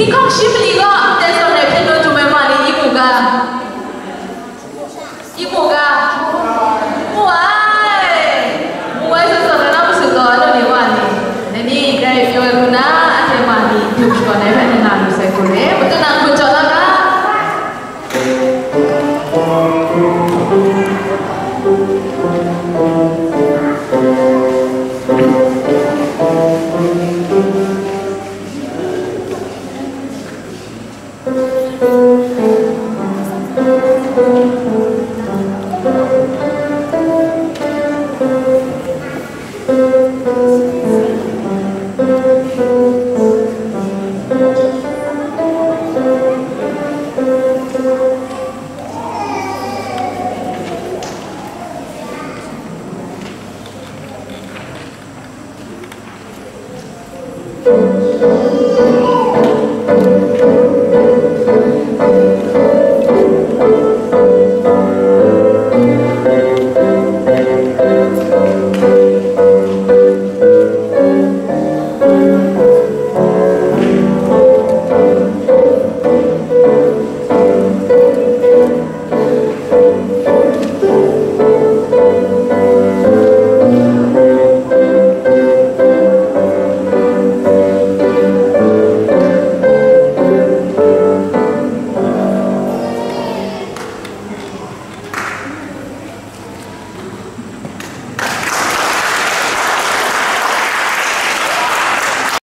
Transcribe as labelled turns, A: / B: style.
A: King Kong Shibli ko, there's no name to do my money, Ibuga. Ibuga. Why is it so that I'm so good? I don't want it. Then he gave you a good night, and money. You should never know you say for him, but then I'm good to
B: Thank you.